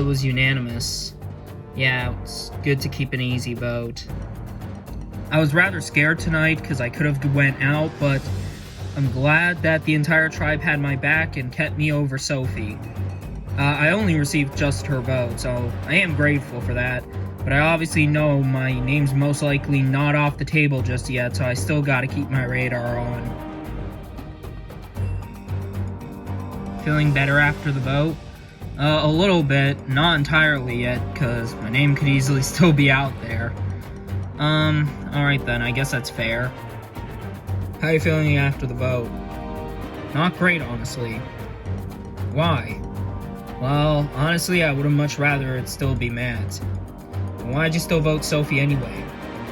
it was unanimous. Yeah, it's good to keep an easy vote. I was rather scared tonight because I could have went out, but I'm glad that the entire tribe had my back and kept me over Sophie. I only received just her vote, so I am grateful for that. But I obviously know my name's most likely not off the table just yet, so I still gotta keep my radar on. Feeling better after the vote? A little bit, not entirely yet, because my name could easily still be out there. Alright then, I guess that's fair. How you feeling after the vote? Not great, honestly. Why? Well, honestly, I would have much rather it still be Matt. Why'd you still vote Sophie anyway?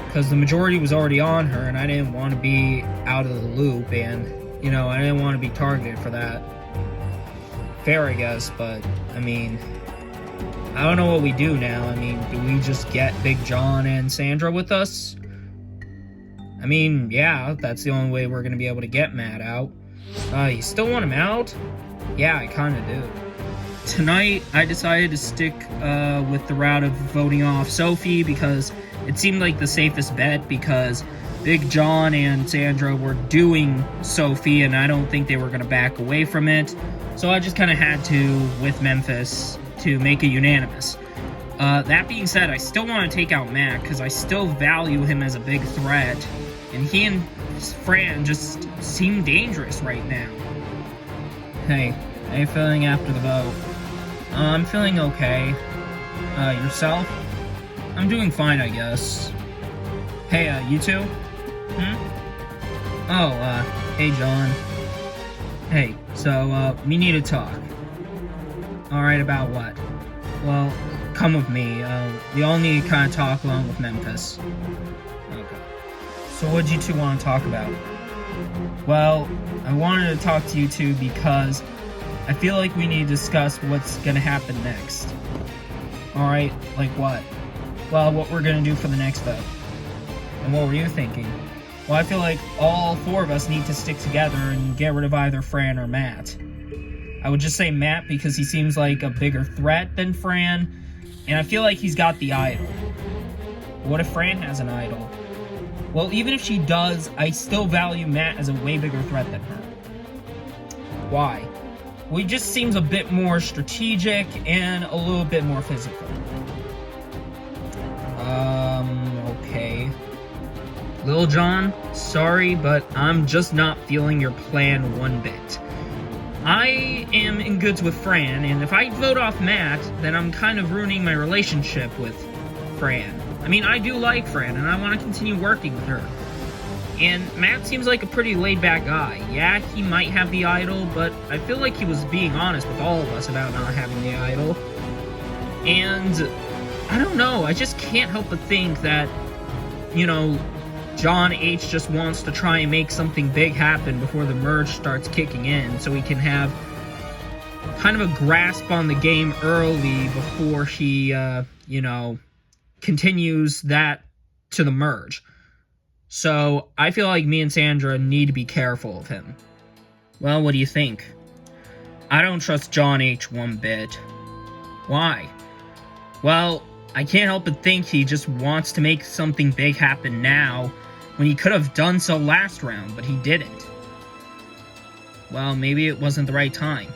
Because the majority was already on her, and I didn't want to be out of the loop, and, I didn't want to be targeted for that. Fair, I guess, but, I don't know what we do now. Do we just get Big John and Sandra with us? Yeah, that's the only way we're gonna be able to get Matt out. You still want him out? Yeah, I kinda do. Tonight, I decided to stick with the route of voting off Sophie because it seemed like the safest bet because Big John and Sandra were doing Sophie and I don't think they were gonna back away from it. So I just kind of had to, with Memphis, to make it unanimous. That being said, I still want to take out Matt, because I still value him as a big threat, and he and Fran just seem dangerous right now. Hey, how you feeling after the vote? I'm feeling okay. Yourself? I'm doing fine, I guess. Hey, you two? Hey, John. Hey, so, we need to talk. Alright, about what? Well, come with me. We all need to kind of talk along with Memphis. Okay. So what'd you two want to talk about? Well, I wanted to talk to you two because I feel like we need to discuss what's gonna happen next. Alright, like what? Well, what we're gonna do for the next vote. And what were you thinking? Well, I feel like all four of us need to stick together and get rid of either Fran or Matt. I would just say Matt because he seems like a bigger threat than Fran, and I feel like he's got the idol. What if Fran has an idol? Well, even if she does, I still value Matt as a way bigger threat than her. Why? Well, he just seems a bit more strategic and a little bit more physical. Okay. Lil John, sorry, but I'm just not feeling your plan one bit. I am in goods with Fran, and if I vote off Matt, then I'm kind of ruining my relationship with Fran. I do like Fran, and I want to continue working with her. And Matt seems like a pretty laid-back guy. Yeah, he might have the idol, but I feel like he was being honest with all of us about not having the idol. And I don't know, I just can't help but think that, John H. just wants to try and make something big happen before the merge starts kicking in, so he can have kind of a grasp on the game early before he, continues that to the merge. So, I feel like me and Sandra need to be careful of him. Well, what do you think? I don't trust John H. one bit. Why? Well, I can't help but think he just wants to make something big happen now, when he could have done so last round, but he didn't. Well, maybe it wasn't the right time.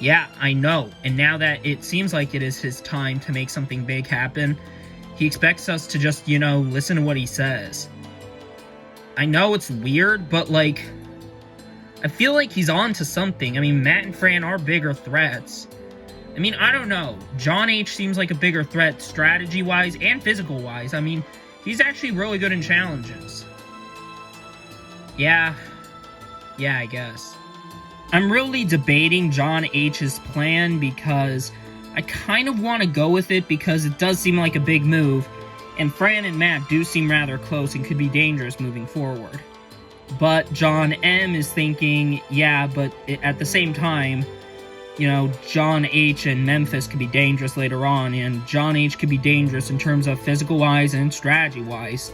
Yeah, I know, and now that it seems like it is his time to make something big happen, he expects us to just, listen to what he says. I know it's weird, but, I feel like he's on to something. Matt and Fran are bigger threats. I don't know. John H. seems like a bigger threat strategy-wise and physical-wise. He's actually really good in challenges. Yeah, I guess. I'm really debating John H.'s plan because I kind of want to go with it because it does seem like a big move, and Fran and Matt do seem rather close and could be dangerous moving forward. But John M. is thinking, yeah, but at the same time, John H. and Memphis could be dangerous later on, and John H. could be dangerous in terms of physical-wise and strategy-wise.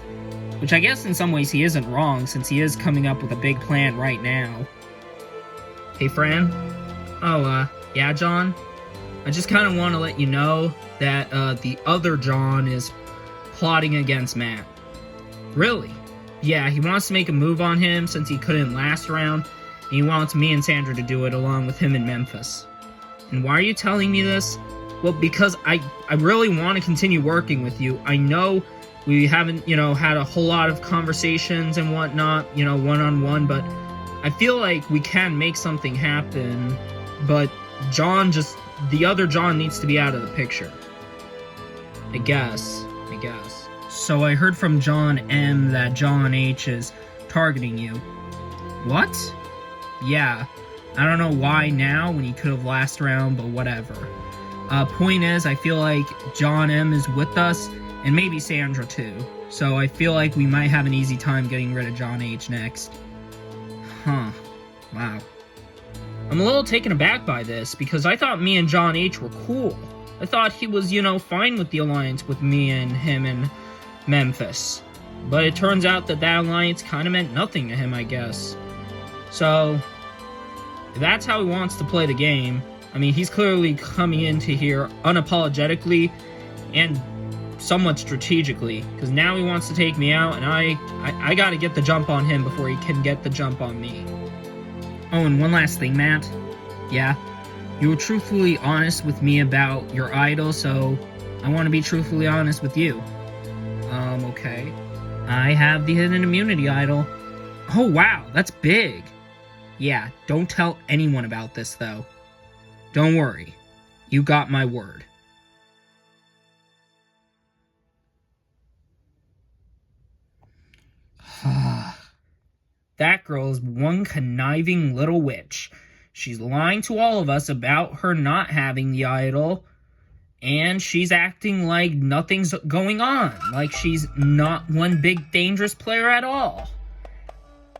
Which I guess in some ways he isn't wrong, since he is coming up with a big plan right now. Hey, Fran? Oh, yeah, John? I just kind of want to let you know that the other John is plotting against Matt. Really? Yeah, he wants to make a move on him since he couldn't last round, and he wants me and Sandra to do it along with him in Memphis. And why are you telling me this? Well, because I really want to continue working with you. I know we haven't, had a whole lot of conversations and whatnot, one-on-one, but I feel like we can make something happen, but the other John needs to be out of the picture. I guess. So I heard from John M that John H is targeting you. What? Yeah. I don't know why now when he could have last round, but whatever. Point is, I feel like John M is with us, and maybe Sandra too. So I feel like we might have an easy time getting rid of John H next. Huh. Wow. I'm a little taken aback by this, because I thought me and John H were cool. I thought he was, fine with the alliance with me and him in Memphis. But it turns out that alliance kind of meant nothing to him, I guess. So, if that's how he wants to play the game, I mean, he's clearly coming into here unapologetically and somewhat strategically, because now he wants to take me out, and I gotta get the jump on him before he can get the jump on me. Oh, and one last thing, Matt. Yeah? You were truthfully honest with me about your idol, so I want to be truthfully honest with you. Okay. I have the hidden immunity idol. Oh, wow, that's big. Yeah, don't tell anyone about this, though. Don't worry. You got my word. That girl is one conniving little witch. She's lying to all of us about her not having the idol, and she's acting like nothing's going on, like she's not one big dangerous player at all,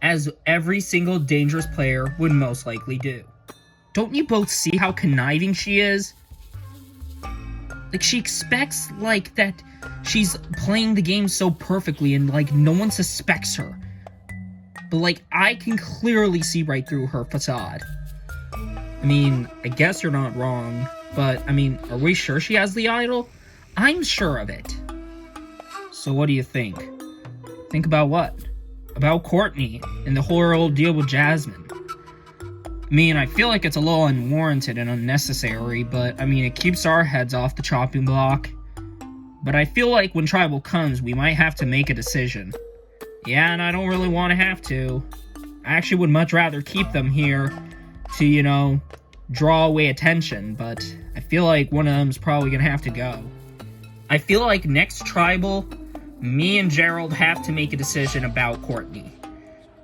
as every single dangerous player would most likely do. Don't you both see how conniving she is? Like, she expects, that she's playing the game so perfectly and, no one suspects her. But, I can clearly see right through her facade. I mean, I guess you're not wrong, but, are we sure she has the idol? I'm sure of it. So what do you think? Think about what? About Courtney and the whole deal with Jasmine. I feel like it's a little unwarranted and unnecessary, but, it keeps our heads off the chopping block. But I feel like when Tribal comes, we might have to make a decision. Yeah, and I don't really want to have to. I actually would much rather keep them here to, draw away attention, but I feel like one of them's probably gonna have to go. I feel like next Tribal, me and Gerald have to make a decision about Courtney.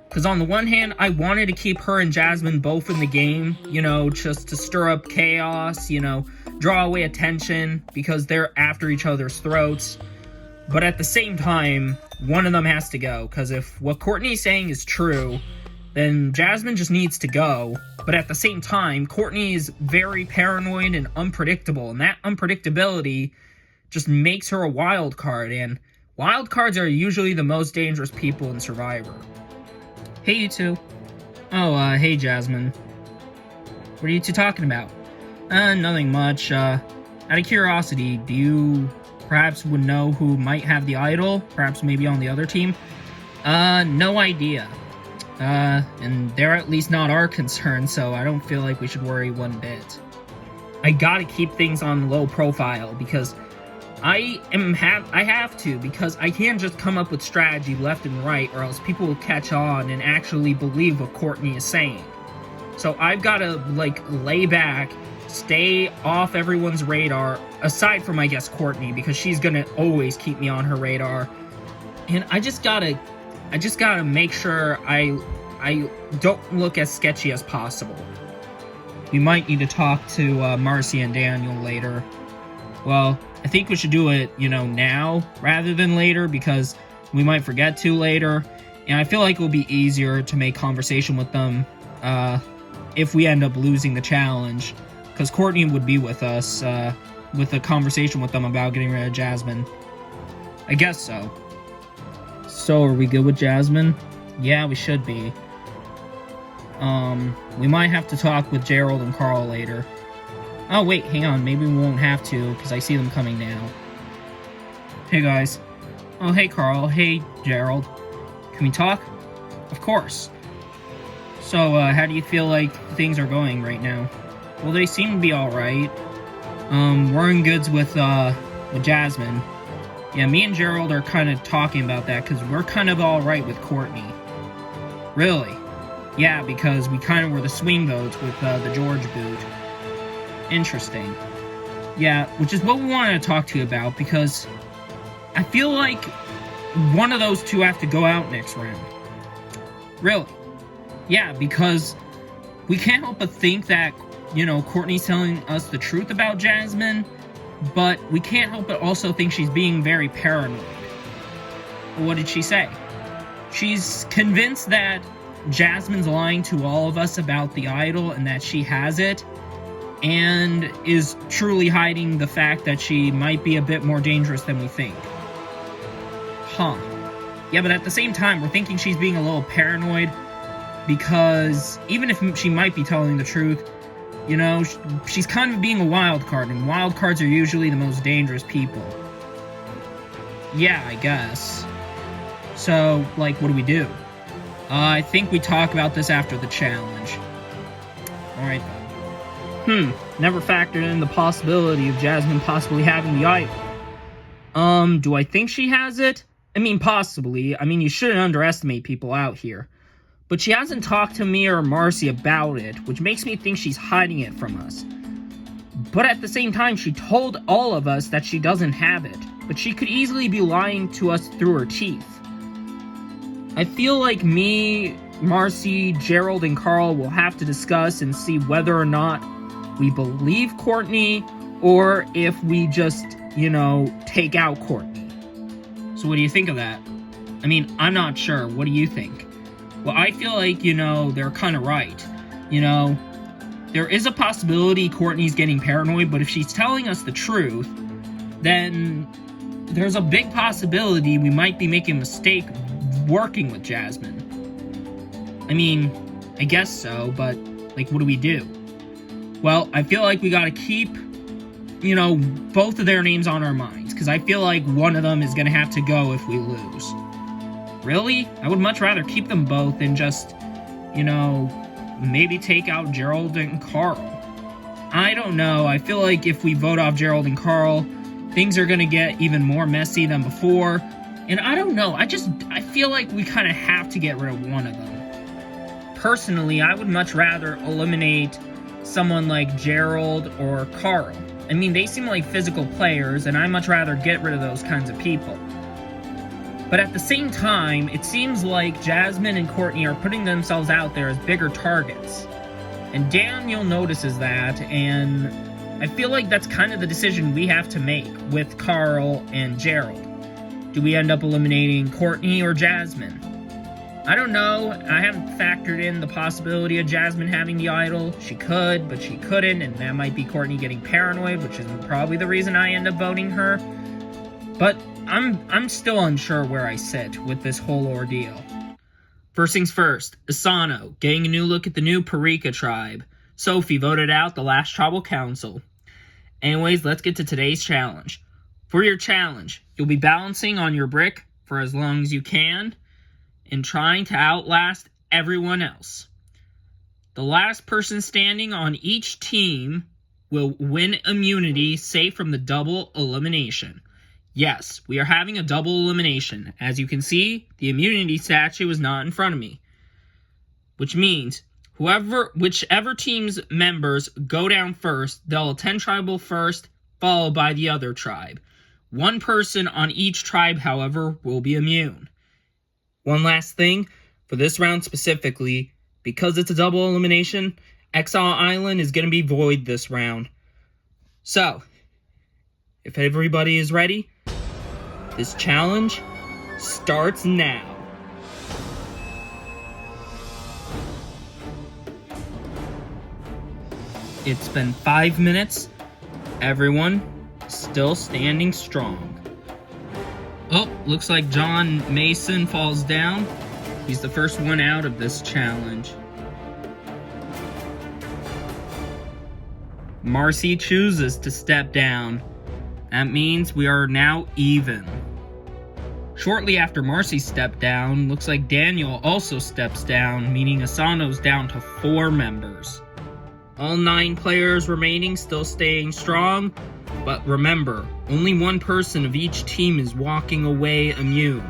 Because on the one hand, I wanted to keep her and Jasmine both in the game, just to stir up chaos, draw away attention, because they're after each other's throats. But at the same time, one of them has to go, because if what Courtney's saying is true, then Jasmine just needs to go. But at the same time, Courtney is very paranoid and unpredictable, and that unpredictability just makes her a wild card, and wild cards are usually the most dangerous people in Survivor. Hey, you two. Oh, hey, Jasmine. What are you two talking about? Nothing much. Out of curiosity, do you perhaps would know who might have the idol? Perhaps maybe on the other team? No idea. And they're at least not our concern, so I don't feel like we should worry one bit. I gotta keep things on low profile, because I have to, because I can't just come up with strategy left and right, or else people will catch on and actually believe what Courtney is saying. So I've gotta, lay back, stay off everyone's radar, aside from, I guess, Courtney, because she's gonna always keep me on her radar. And I just gotta make sure I don't look as sketchy as possible. We might need to talk to Marcy and Daniel later. Well, I think we should do it, now rather than later, because we might forget to later. And I feel like it will be easier to make conversation with them if we end up losing the challenge, because Courtney would be with us with a conversation with them about getting rid of Jasmine. I guess so. So, are we good with Jasmine? Yeah, we should be. We might have to talk with Gerald and Carl later. Oh, wait, hang on. Maybe we won't have to, because I see them coming now. Hey, guys. Oh, hey, Carl. Hey, Gerald. Can we talk? Of course. So, how do you feel like things are going right now? Well, they seem to be alright. We're in goods with Jasmine. Yeah, me and Gerald are kind of talking about that, because we're kind of alright with Courtney. Really? Yeah, because we kind of were the swing votes with the George boot. Interesting. Yeah, which is what we wanted to talk to you about, because I feel like one of those two have to go out next round. Really? Yeah, because we can't help but think that, you know, Courtney's telling us the truth about Jasmine, but we can't help but also think she's being very paranoid. What did she say? She's convinced that Jasmine's lying to all of us about the idol and that she has it, and is truly hiding the fact that she might be a bit more dangerous than we think. Huh. Yeah, but at the same time, we're thinking she's being a little paranoid, because even if she might be telling the truth, you know, she's kind of being a wild card, and wild cards are usually the most dangerous people. Yeah, I guess. So, like, what do we do? I think we talk about this after the challenge. Alright then. Never factored in the possibility of Jasmine possibly having the idol. Do I think she has it? I mean, possibly. I mean, you shouldn't underestimate people out here. But she hasn't talked to me or Marcy about it, which makes me think she's hiding it from us. But at the same time, she told all of us that she doesn't have it, but she could easily be lying to us through her teeth. I feel like me, Marcy, Gerald, and Carl will have to discuss and see whether or not we believe Courtney, or if we just, you know, take out Courtney. So what do you think of that? I mean, I'm not sure. What do you think? Well, I feel like, you know, they're kind of right. You know, there is a possibility Courtney's getting paranoid, but if she's telling us the truth, then there's a big possibility we might be making a mistake working with Jasmine. I mean, I guess so, but, like, what do we do? Well, I feel like we gotta keep, you know, both of their names on our minds, because I feel like one of them is gonna have to go if we lose. Really? I would much rather keep them both and just, you know, maybe take out Gerald and Carl. I don't know. I feel like if we vote off Gerald and Carl, things are gonna get even more messy than before. And I don't know. I feel like we kind of have to get rid of one of them. Personally, I would much rather eliminate someone like Gerald or Carl. I mean, they seem like physical players, and I'd much rather get rid of those kinds of people. But at the same time, it seems like Jasmine and Courtney are putting themselves out there as bigger targets. And Daniel notices that, and I feel like that's kind of the decision we have to make with Carl and Gerald. Do we end up eliminating Courtney or Jasmine? I don't know. I haven't factored in the possibility of Jasmine having the idol. She could, but she couldn't, and that might be Courtney getting paranoid, which is probably the reason I end up voting her. But I'm still unsure where I sit with this whole ordeal. First things first, Asano, getting a new look at the new Pera tribe. Sophie voted out the last tribal council. Anyways, let's get to today's challenge. For your challenge, you'll be balancing on your brick for as long as you can and trying to outlast everyone else. The last person standing on each team will win immunity safe from the double elimination. Yes, we are having a double elimination. As you can see, the immunity statue is not in front of me. Which means, whichever team's members go down first, they'll attend tribal first, followed by the other tribe. One person on each tribe, however, will be immune. One last thing, for this round specifically, because it's a double elimination, Exile Island is going to be void this round. So, if everybody is ready, this challenge starts now. It's been 5 minutes. Everyone still standing strong. Oh, looks like John Mason falls down. He's the first one out of this challenge. Marcy chooses to step down. That means we are now even. Shortly after Marcy stepped down, looks like Daniel also steps down, meaning Asano's down to 4 members. All 9 players remaining still staying strong, but remember, only one person of each team is walking away immune.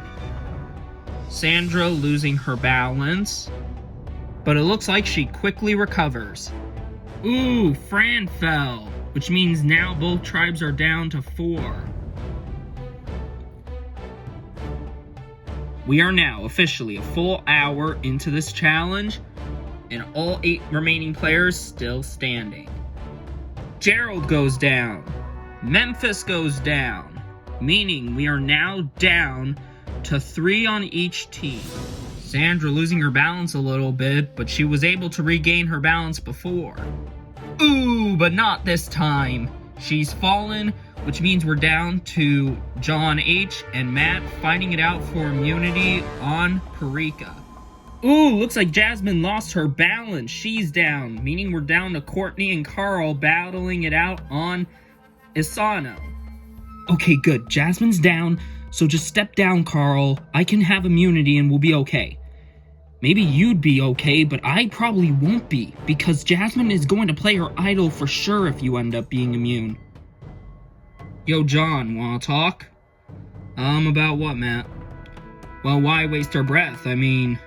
Sandra losing her balance, but it looks like she quickly recovers. Ooh, Fran fell, which means now both tribes are down to 4. We are now officially a full hour into this challenge, and all 8 remaining players still standing. Gerald goes down. Memphis goes down, meaning we are now down to 3 on each team. Sandra losing her balance a little bit, but she was able to regain her balance before. Ooh, but not this time. She's fallen, which means we're down to John H. and Matt fighting it out for immunity on Parika. Ooh, looks like Jasmine lost her balance. She's down, meaning we're down to Courtney and Carl battling it out on Asano. Okay, good. Jasmine's down, so just step down, Carl. I can have immunity and we'll be okay. Maybe you'd be okay, but I probably won't be, because Jasmine is going to play her idol for sure if you end up being immune. Yo, John, wanna talk? About what, Matt? Well, why waste our breath? I mean,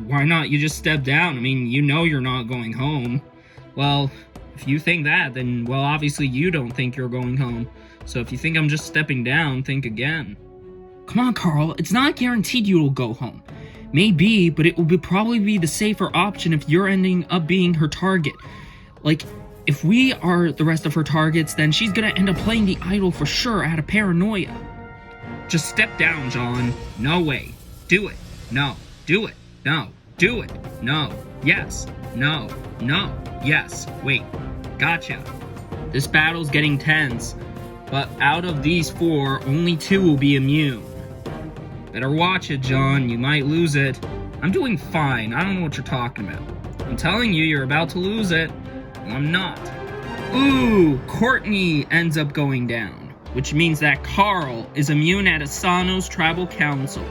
why not you just step down? I mean, you know you're not going home. Well, if you think that, then, well, obviously you don't think you're going home. So if you think I'm just stepping down, think again. Come on, Carl, it's not guaranteed you'll go home. Maybe, but it will probably be the safer option if you're ending up being her target. Like, if we are the rest of her targets, then she's gonna end up playing the idol for sure out of paranoia. Just step down, John. No way. Do it. No. Do it. No. Do it. No. Yes. No. No. Yes. Wait. Gotcha. This battle's getting tense, but out of these 4, only 2 will be immune. Better watch it, John. You might lose it. I'm doing fine. I don't know what you're talking about. I'm telling you, you're about to lose it. Well, I'm not. Ooh, Courtney ends up going down, which means that Carl is immune at Asano's tribal council.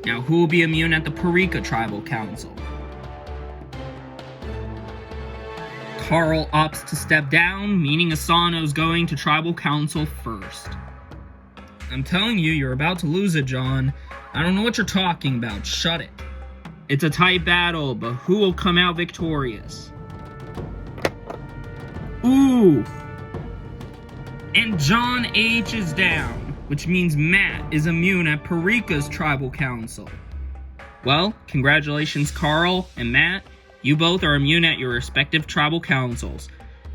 Now, who will be immune at the Parika tribal council? Carl opts to step down, meaning Asano's going to tribal council first. I'm telling you, you're about to lose it, John. I don't know what you're talking about. Shut it. It's a tight battle, but who will come out victorious? Ooh! And John H. is down, which means Matt is immune at Parika's tribal council. Well, congratulations, Carl and Matt. You both are immune at your respective tribal councils.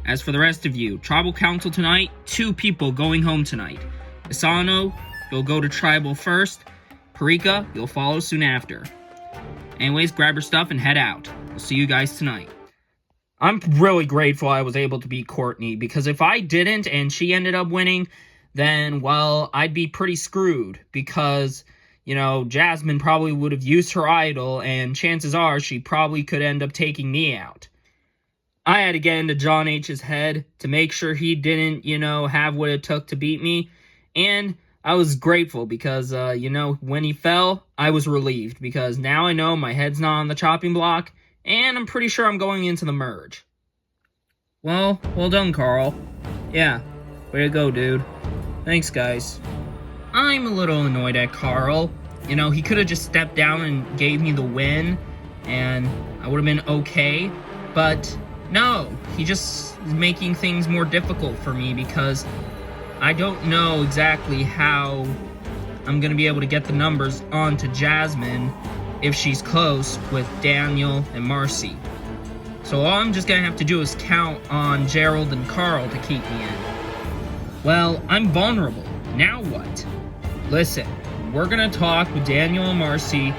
As for the rest of you, tribal council tonight, 2 people going home tonight. Asano, you'll go to tribal first. Parika, you'll follow soon after. Anyways, grab your stuff and head out. We'll see you guys tonight. I'm really grateful I was able to beat Courtney, because if I didn't and she ended up winning, then, well, I'd be pretty screwed, because, you know, Jasmine probably would have used her idol, and chances are she probably could end up taking me out. I had to get into John H's head to make sure he didn't, you know, have what it took to beat me. And I was grateful because, you know, when he fell, I was relieved because now I know my head's not on the chopping block, and I'm pretty sure I'm going into the merge. Well done, Carl. Yeah, way to go, dude. Thanks, guys. I'm a little annoyed at Carl. You know, he could have just stepped down and gave me the win, and I would have been okay, but no, he just is making things more difficult for me because I don't know exactly how I'm going to be able to get the numbers onto Jasmine if she's close with Daniel and Marcy. So all I'm just going to have to do is count on Gerald and Carl to keep me in. Well, I'm vulnerable. Now what? Listen, we're going to talk with Daniel and Marcy,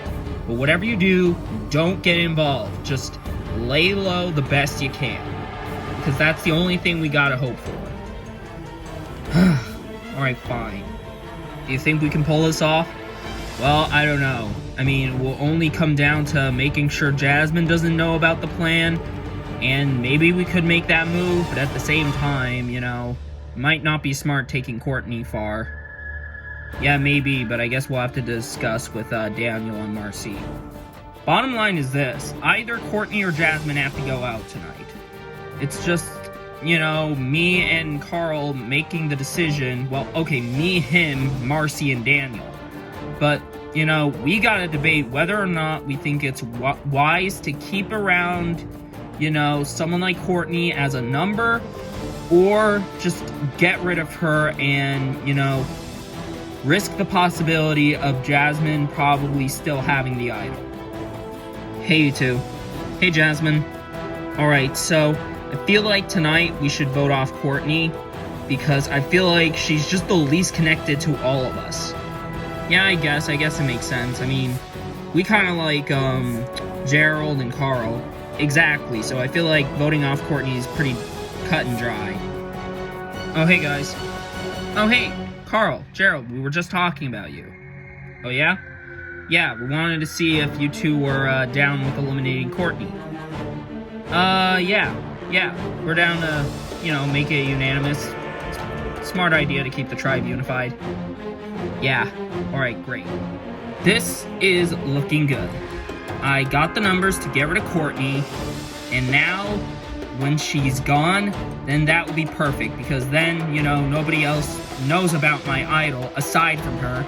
but whatever you do, don't get involved. Just lay low the best you can, because that's the only thing we got to hope for. Alright, fine. Do you think we can pull this off? Well, I don't know. I mean, it will only come down to making sure Jasmine doesn't know about the plan, And maybe we could make that move, but at the same time, you know, might not be smart taking Courtney far. Yeah, maybe, but I guess we'll have to discuss with Daniel and Marcy. Bottom line is this. Either Courtney or Jasmine have to go out tonight. It's just, you know, me and Carl making the decision. Well, okay, me, him, Marcy, and Daniel. But, you know, we gotta debate whether or not we think it's wise to keep around, you know, someone like Courtney as a number, or just get rid of her and, you know, risk the possibility of Jasmine probably still having the idol. Hey, you two. Hey, Jasmine. Alright, so I feel like tonight we should vote off Courtney because I feel like she's just the least connected to all of us. Yeah, I guess it makes sense. I mean, we kind of like, Gerald and Carl. Exactly, so I feel like voting off Courtney is pretty cut and dry. Oh, hey, guys. Oh, hey, Carl, Gerald, we were just talking about you. Oh, yeah? Yeah, we wanted to see if you two were, down with eliminating Courtney. Yeah, we're down to, you know, make it unanimous. Smart idea to keep the tribe unified. Yeah, alright, great. This is looking good. I got the numbers to get rid of Courtney, and now, when she's gone, then that will be perfect, because then, you know, nobody else knows about my idol aside from her.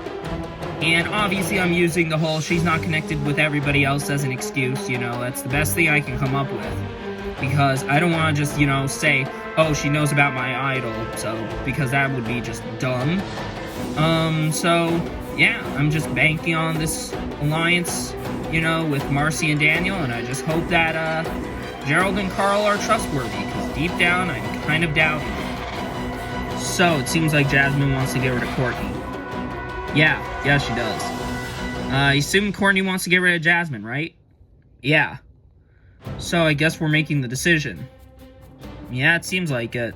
And obviously I'm using the whole she's not connected with everybody else as an excuse, you know, that's the best thing I can come up with. Because I don't want to just, you know, say, oh, she knows about my idol, so, because that would be just dumb. So, yeah, I'm just banking on this alliance, you know, with Marcy and Daniel, and I just hope that, Gerald and Carl are trustworthy, because deep down, I'm kind of doubting it. So, it seems like Jasmine wants to get rid of Courtney. Yeah, she does. I assume Courtney wants to get rid of Jasmine, right? Yeah. So, I guess we're making the decision. Yeah, it seems like it.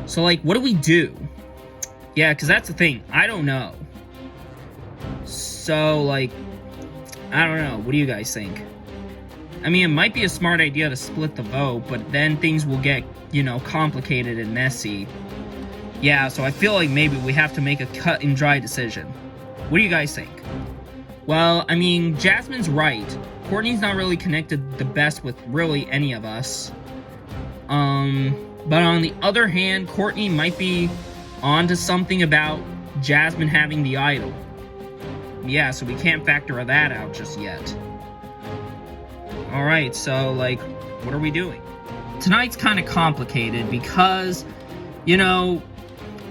So, like, what do we do? Yeah, because that's the thing. I don't know. So, like, I don't know. What do you guys think? I mean, it might be a smart idea to split the vote, but then things will get, you know, complicated and messy. Yeah, so I feel like maybe we have to make a cut and dry decision. What do you guys think? Well, I mean, Jasmine's right. Courtney's not really connected the best with really any of us. But on the other hand, Courtney might be onto something about Jasmine having the idol. Yeah, so we can't factor that out just yet. Alright, so, like, what are we doing? Tonight's kind of complicated because, you know,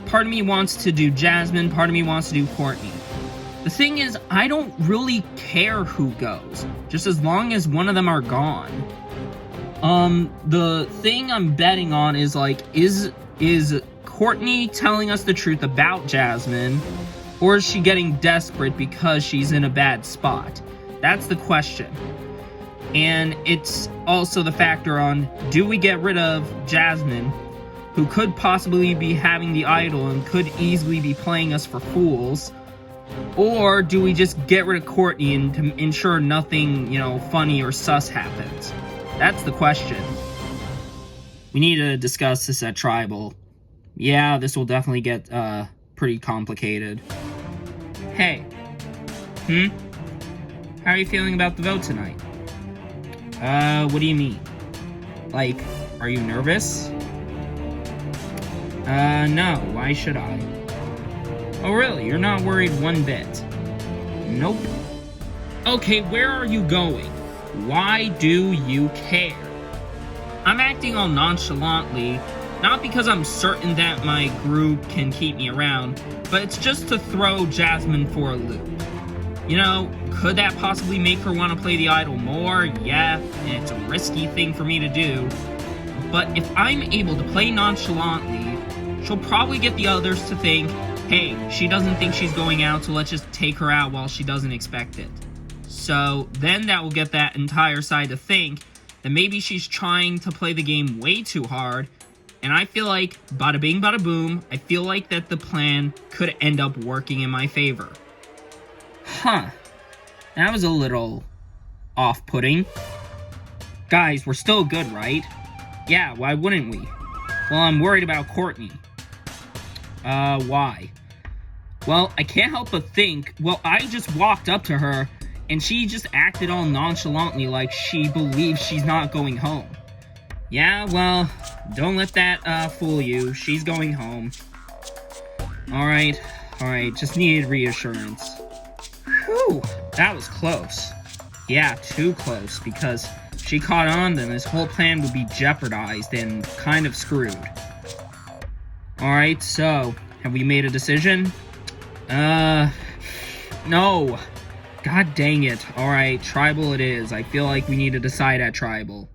part of me wants to do Jasmine, part of me wants to do Courtney. The thing is, I don't really care who goes, just as long as one of them are gone. The thing I'm betting on is, like, is Courtney telling us the truth about Jasmine, or is she getting desperate because she's in a bad spot? That's the question. And it's also the factor on, do we get rid of Jasmine, who could possibly be having the idol and could easily be playing us for fools, or do we just get rid of Courtney and to ensure nothing, you know, funny or sus happens? That's the question. We need to discuss this at Tribal. Yeah, this will definitely get, pretty complicated. Hey. How are you feeling about the vote tonight? What do you mean? Like, are you nervous? No, why should I? Oh, really? You're not worried one bit? Nope. Okay, where are you going? Why do you care? I'm acting all nonchalantly, not because I'm certain that my group can keep me around, but it's just to throw Jasmine for a loop. You know, could that possibly make her want to play the idol more? Yeah, and it's a risky thing for me to do. But if I'm able to play nonchalantly, she'll probably get the others to think, hey, she doesn't think she's going out, so let's just take her out while she doesn't expect it. So then that will get that entire side to think that maybe she's trying to play the game way too hard, and I feel like, bada bing bada boom, I feel like that the plan could end up working in my favor. Huh. That was a little off-putting. Guys, we're still good, right? Yeah, why wouldn't we? Well, I'm worried about Courtney. Why? Well, I can't help but think, well, I just walked up to her, and she just acted all nonchalantly like she believes she's not going home. Yeah, well, don't let that, fool you. She's going home. Alright, just needed reassurance. Whew, that was close. Yeah, too close, because if she caught on, then this whole plan would be jeopardized and kind of screwed. Alright, so, have we made a decision? No. God dang it. Alright, tribal it is. I feel like we need to decide at tribal.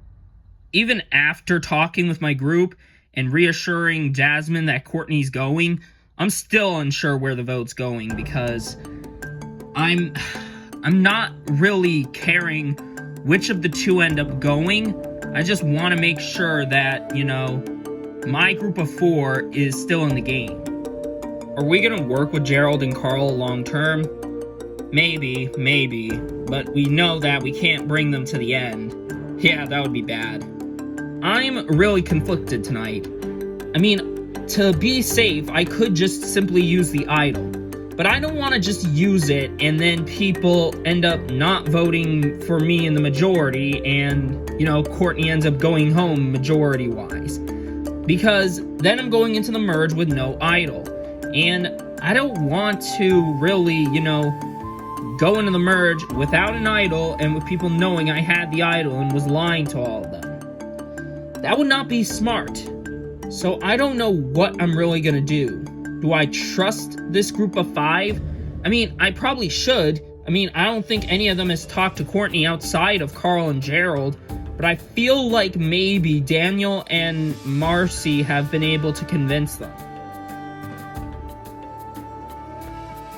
Even after talking with my group and reassuring Jasmine that Courtney's going, I'm still unsure where the vote's going because I'm not really caring which of the two end up going. I just want to make sure that, you know, my group of 4 is still in the game. Are we gonna work with Gerald and Carl long term? Maybe, but we know that we can't bring them to the end. Yeah, that would be bad. I'm really conflicted tonight. I mean, to be safe, I could just simply use the idol. But I don't want to just use it and then people end up not voting for me in the majority and, you know, Courtney ends up going home majority-wise. Because then I'm going into the merge with no idol. And I don't want to really, you know, go into the merge without an idol and with people knowing I had the idol and was lying to all of them. That would not be smart. So I don't know what I'm really gonna do. Do I trust this group of 5? I mean, I probably should. I mean, I don't think any of them has talked to Courtney outside of Carl and Gerald, but I feel like maybe Daniel and Marcy have been able to convince them.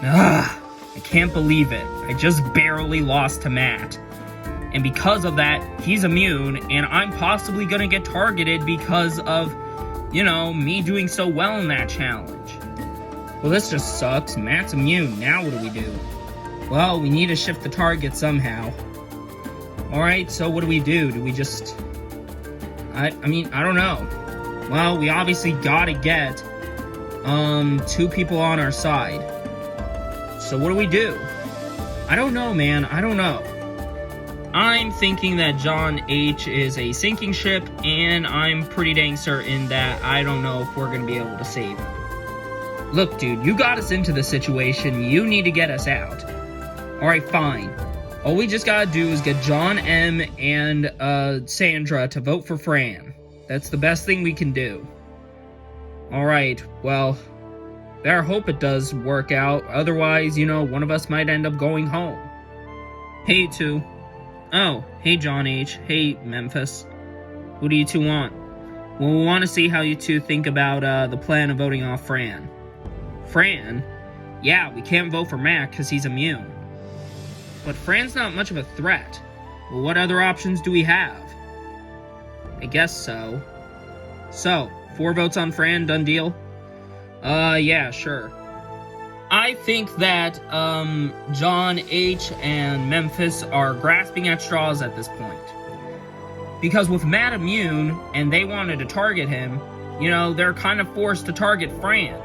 I can't believe it. I just barely lost to Matt. And because of that, he's immune, and I'm possibly gonna get targeted because of, you know, me doing so well in that challenge. Well, this just sucks. Matt's immune. Now what do we do? Well, we need to shift the target somehow. Alright, so what do we do? Do we just... I mean, I don't know. Well, we obviously gotta get, 2 people on our side. So what do we do? I don't know, man. I don't know. I'm thinking that John H. is a sinking ship, and I'm pretty dang certain that I don't know if we're gonna be able to save him. Look, dude, you got us into this situation. You need to get us out. Alright, fine. All we just gotta do is get John M. and Sandra to vote for Fran. That's the best thing we can do. Alright, well... better hope it does work out, otherwise, you know, one of us might end up going home. Hey, you two. Oh, hey, John H. Hey, Memphis. What do you two want? Well, we want to see how you two think about, the plan of voting off Fran. Fran? Yeah, we can't vote for Mac because he's immune. But Fran's not much of a threat. Well, what other options do we have? I guess so. So, 4 votes on Fran, done deal? Yeah, sure. I think that, John H. and Memphis are grasping at straws at this point. Because with Matt immune, and they wanted to target him, you know, they're kind of forced to target Fran.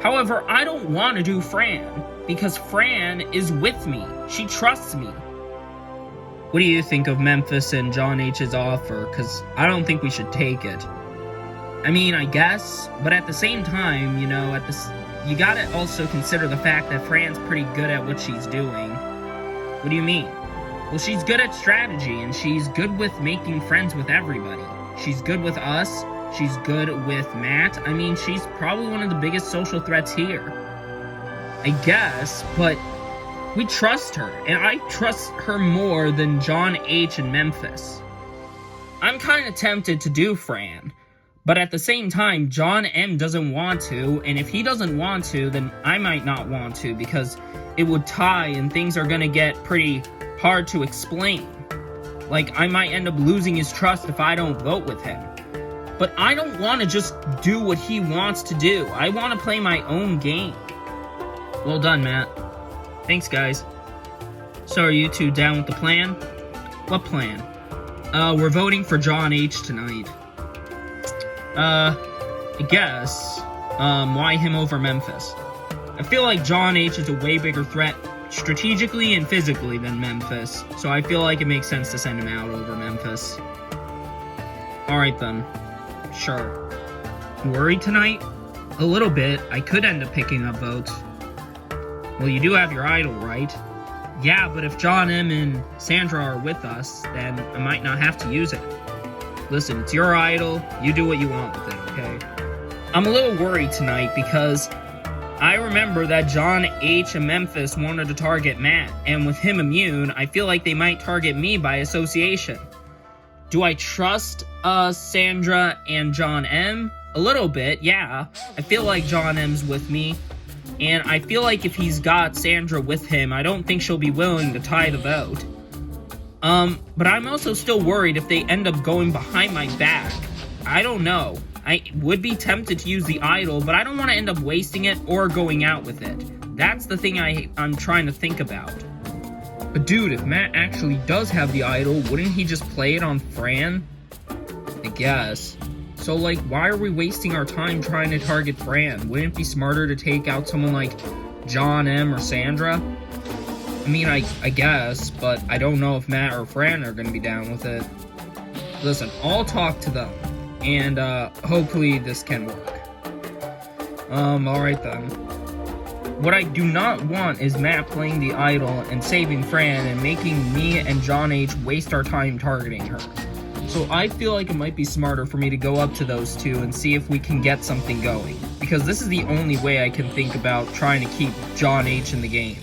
However, I don't want to do Fran, because Fran is with me. She trusts me. What do you think of Memphis and John H.'s offer? Because I don't think we should take it. I mean, I guess, but at the same time, you know, you gotta also consider the fact that Fran's pretty good at what she's doing. What do you mean? Well, she's good at strategy, and she's good with making friends with everybody. She's good with us, she's good with Matt. I mean, she's probably one of the biggest social threats here. I guess, but we trust her, and I trust her more than John H. and Memphis. I'm kinda tempted to do Fran. But at the same time, John M. doesn't want to, and if he doesn't want to, then I might not want to, because it would tie and things are gonna get pretty hard to explain. Like, I might end up losing his trust if I don't vote with him. But I don't want to just do what he wants to do. I want to play my own game. Well done, Matt. Thanks, guys. So are you two down with the plan? What plan? We're voting for John H tonight. I guess, why him over Memphis? I feel like John H is a way bigger threat strategically and physically than Memphis, so I feel like it makes sense to send him out over Memphis. Alright then. Sure. Worried tonight? A little bit. I could end up picking up votes. Well, you do have your idol, right? Yeah, but if John M. and Sandra are with us, then I might not have to use it. Listen, it's your idol. You do what you want with it, okay? I'm a little worried tonight because I remember that John H. and Memphis wanted to target Matt, and with him immune, I feel like they might target me by association. Do I trust Sandra and John M? A little bit, yeah. I feel like John M's with me, and I feel like if he's got Sandra with him, I don't think she'll be willing to tie the vote. But I'm also still worried if they end up going behind my back. I don't know. I would be tempted to use the idol, but I don't want to end up wasting it or going out with it. That's the thing I'm trying to think about. But dude, if Matt actually does have the idol, wouldn't he just play it on Fran? I guess. So like, why are we wasting our time trying to target Fran? Wouldn't it be smarter to take out someone like John M. or Sandra? I mean, I guess, but I don't know if Matt or Fran are going to be down with it. Listen, I'll talk to them, and hopefully this can work. Alright then. What I do not want is Matt playing the idol and saving Fran and making me and John H. waste our time targeting her. So I feel like it might be smarter for me to go up to those two and see if we can get something going. Because this is the only way I can think about trying to keep John H. in the game.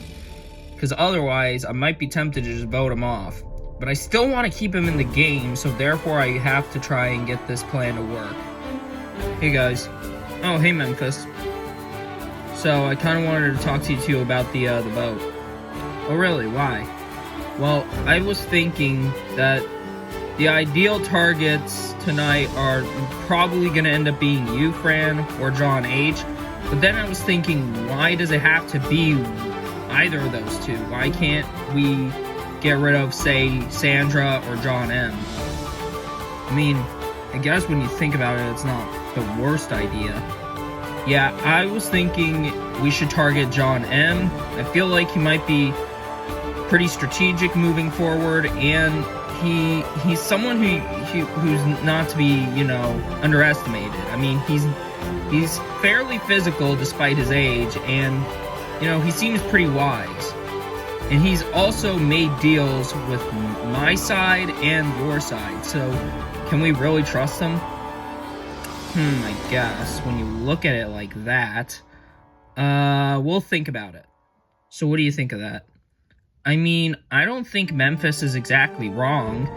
Because otherwise, I might be tempted to just vote him off. But I still want to keep him in the game, so therefore I have to try and get this plan to work. Hey guys. Oh, hey Memphis. So, I kind of wanted to talk to you two about the vote. Oh really? Why? Well, I was thinking that the ideal targets tonight are probably going to end up being you, Fran, or John H. But then I was thinking, why does it have to be either of those two? Why can't we get rid of, say, Sandra or John M? I mean, I guess when you think about it, it's not the worst idea. Yeah, I was thinking we should target John M. I feel like he might be pretty strategic moving forward, and he's someone who's not to be, underestimated. I mean, he's fairly physical despite his age, and he seems pretty wise. And he's also made deals with my side and your side, so can we really trust him? I guess, when you look at it like that, we'll think about it. So what do you think of that? I mean, I don't think Memphis is exactly wrong.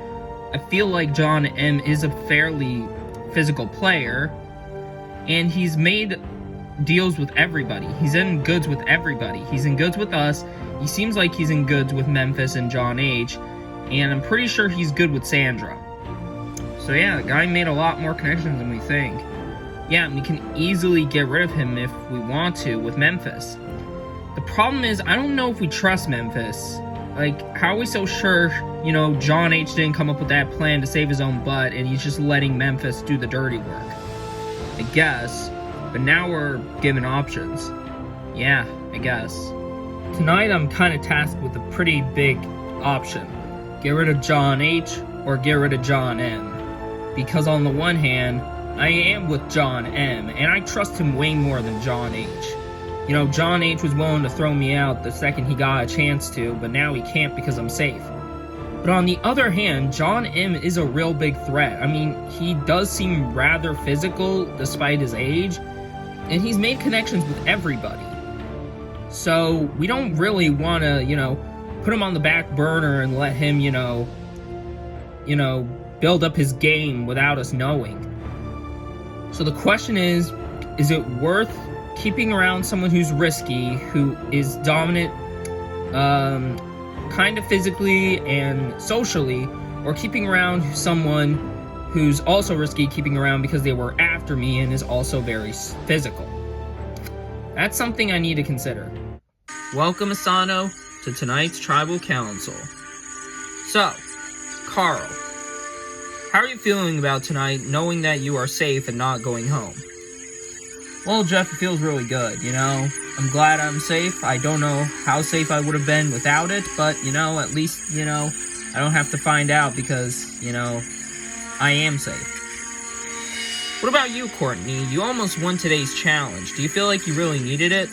I feel like John M. is a fairly physical player, and he's made deals with everybody. He's in goods with everybody. He's in goods with us. He seems like he's in goods with Memphis and John H., and I'm pretty sure he's good with Sandra. So yeah, the guy made a lot more connections than we think. Yeah, we can easily get rid of him if we want to with Memphis. The problem is, I don't know if we trust Memphis. Like, how are we so sure, John H. didn't come up with that plan to save his own butt, and he's just letting Memphis do the dirty work? I guess. But now we're given options. Yeah, I guess. Tonight I'm kind of tasked with a pretty big option. Get rid of John H. or get rid of John M. Because on the one hand, I am with John M. and I trust him way more than John H. John H. was willing to throw me out the second he got a chance to, but now he can't because I'm safe. But on the other hand, John M. is a real big threat. I mean, he does seem rather physical despite his age, and he's made connections with everybody. So, we don't really want to, put him on the back burner and let him, build up his game without us knowing. So the question is it worth keeping around someone who's risky, who is dominant, kind of physically and socially, or keeping around someone who's also risky, keeping around because they were after me and is also very physical? That's something I need to consider. Welcome, Asano, to tonight's Tribal Council. So, Carl, How are you feeling about tonight, knowing that you are safe and not going home? Well, Jeff, it feels really good, you know? I'm glad I'm safe. I don't know how safe I would have been without it, but, you know, at least, you know, I don't have to find out because, you know, I am safe. What about you, Courtney? You almost won today's challenge. Do you feel like you really needed it?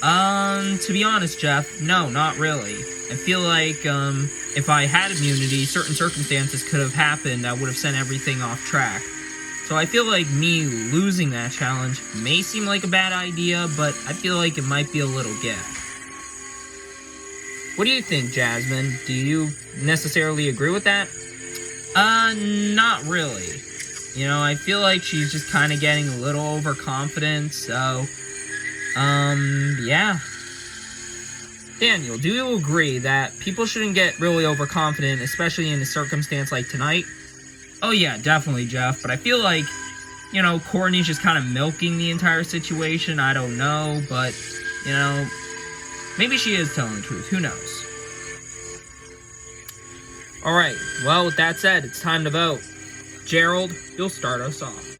To be honest, Jeff, no, not really. I feel like, if I had immunity, certain circumstances could have happened that would have sent everything off track. So I feel like me losing that challenge may seem like a bad idea, but I feel like it might be a little gift. What do you think, Jasmine? Do you necessarily agree with that? Not really. You know, I feel like she's just kind of getting a little overconfident, so, yeah. Daniel, do you agree that people shouldn't get really overconfident, especially in a circumstance like tonight? Oh yeah, definitely, Jeff, but I feel like, you know, Courtney's just kind of milking the entire situation. I don't know, but, you know, maybe she is telling the truth. Who knows? Alright, well, with that said, it's time to vote. Gerald, you'll start us off.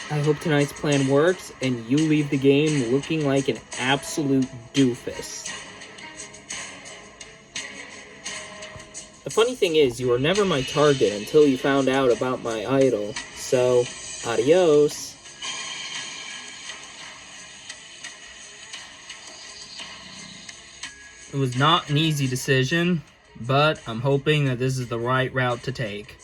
I hope tonight's plan works, and you leave the game looking like an absolute doofus. The funny thing is, you were never my target until you found out about my idol, so, adios. It was not an easy decision, but I'm hoping that this is the right route to take.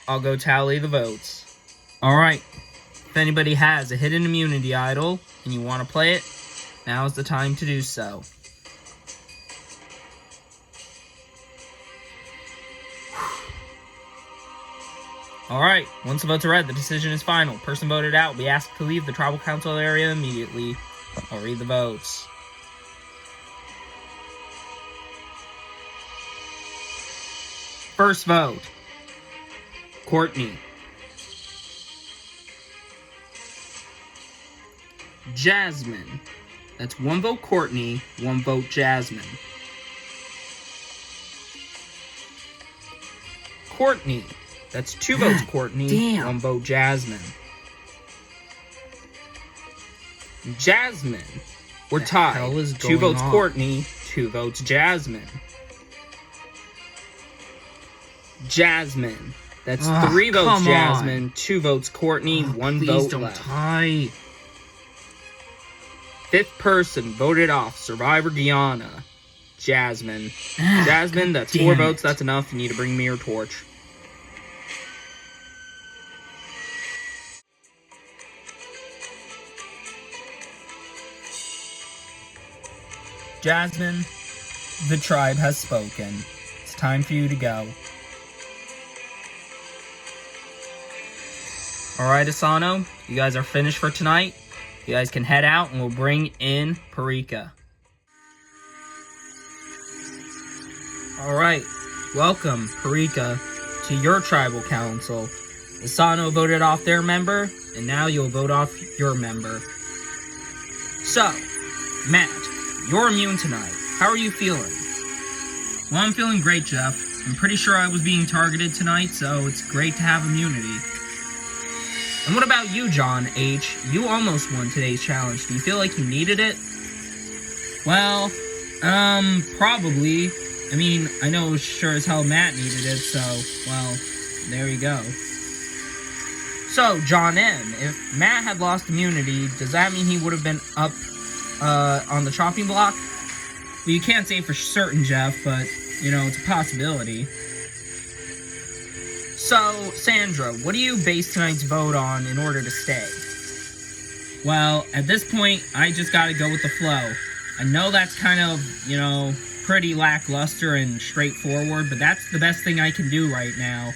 I'll go tally the votes. Alright, if anybody has a hidden immunity idol and you want to play it, now's the time to do so. Alright, once the votes are read, the decision is final. Person voted out will be asked to leave the tribal council area immediately. I'll read the votes. First vote, Courtney. Jasmine. That's one vote Courtney, one vote Jasmine. Courtney. That's two votes Courtney, one vote Jasmine. Jasmine. We're tied. Two votes Courtney, two votes Jasmine. Jasmine. That's three votes Jasmine, two votes Courtney, one vote left. Tie. Fifth person voted off, Survivor Guyana. Jasmine. Jasmine, that's four votes, that's enough. You need to bring me your torch. Jasmine, the tribe has spoken. It's time for you to go. Alright, Asano, you guys are finished for tonight. You guys can head out and we'll bring in Pera. Alright, welcome, Pera, to your tribal council. Asano voted off their member, and now you'll vote off your member. So, Matt, you're immune tonight. How are you feeling? Well, I'm feeling great, Jeff. I'm pretty sure I was being targeted tonight, so it's great to have immunity. And what about you, John H? You almost won today's challenge. Do you feel like you needed it? Well, probably. I mean, I know sure as hell Matt needed it, so, well, there you go. So, John M, if Matt had lost immunity, does that mean he would have been up, on the chopping block? Well, you can't say for certain, Jeff, but, you know, it's a possibility. So, Sandra, what do you base tonight's vote on in order to stay? Well, at this point, I just gotta go with the flow. I know that's kind of, you know, pretty lackluster and straightforward, but that's the best thing I can do right now.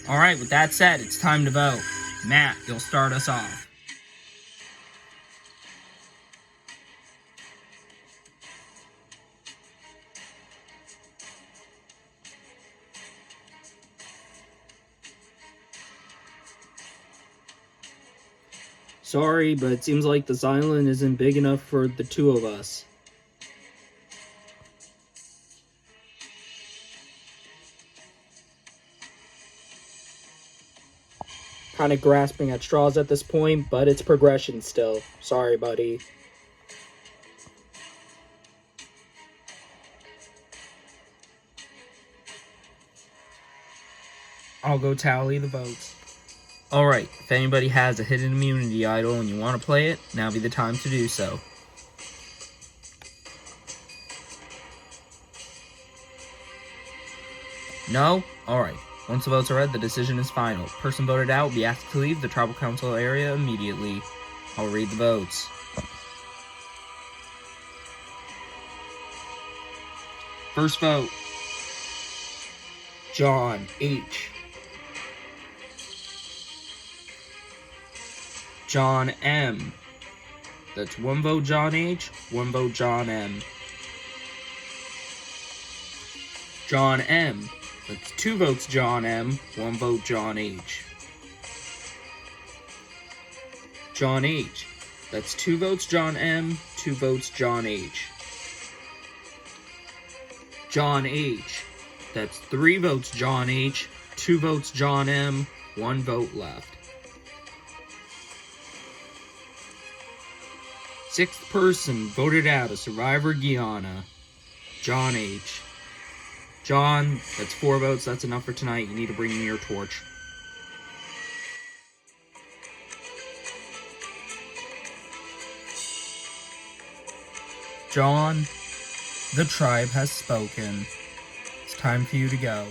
Alright, with that said, it's time to vote. Matt, you'll start us off. Sorry, but it seems like this island isn't big enough for the two of us. Kind of grasping at straws at this point, but it's progression still. Sorry, buddy. I'll go tally the votes. Alright, if anybody has a hidden immunity idol and you want to play it, now be the time to do so. No? Alright. Once the votes are read, the decision is final. Person voted out will be asked to leave the tribal council area immediately. I'll read the votes. First vote. John H. John M. That's one vote John H, one vote John M. John M. That's two votes John M, one vote John H. John H. That's two votes John M, two votes John H. John H. That's three votes John H, two votes John M, one vote left. Sixth person voted out of Survivor Guyana, John H. John, that's 4 votes. That's enough for tonight. You need to bring me your torch. John, the tribe has spoken. It's time for you to go.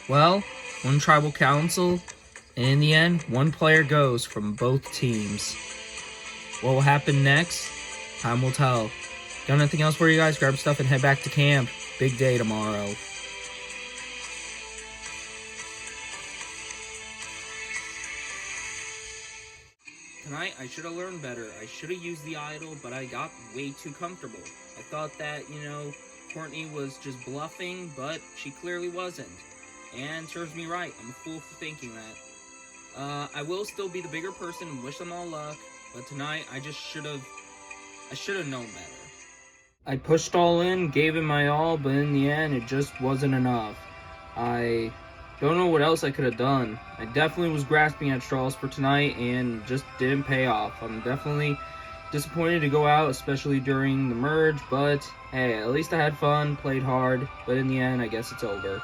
Well, one tribal council, and in the end, one player goes from both teams. What will happen next? Time will tell. Got nothing else for you guys? Grab stuff and head back to camp. Big day tomorrow. Tonight, I should have learned better. I should have used the idol, but I got way too comfortable. I thought that, Courtney was just bluffing, but she clearly wasn't. And serves me right. I'm a fool for thinking that. I will still be the bigger person and wish them all luck, but tonight, I should have known better. I pushed all in, gave it my all, but in the end, it just wasn't enough. I don't know what else I could have done. I definitely was grasping at straws for tonight and just didn't pay off. I'm definitely disappointed to go out, especially during the merge, but hey, at least I had fun, played hard, but in the end, I guess it's over.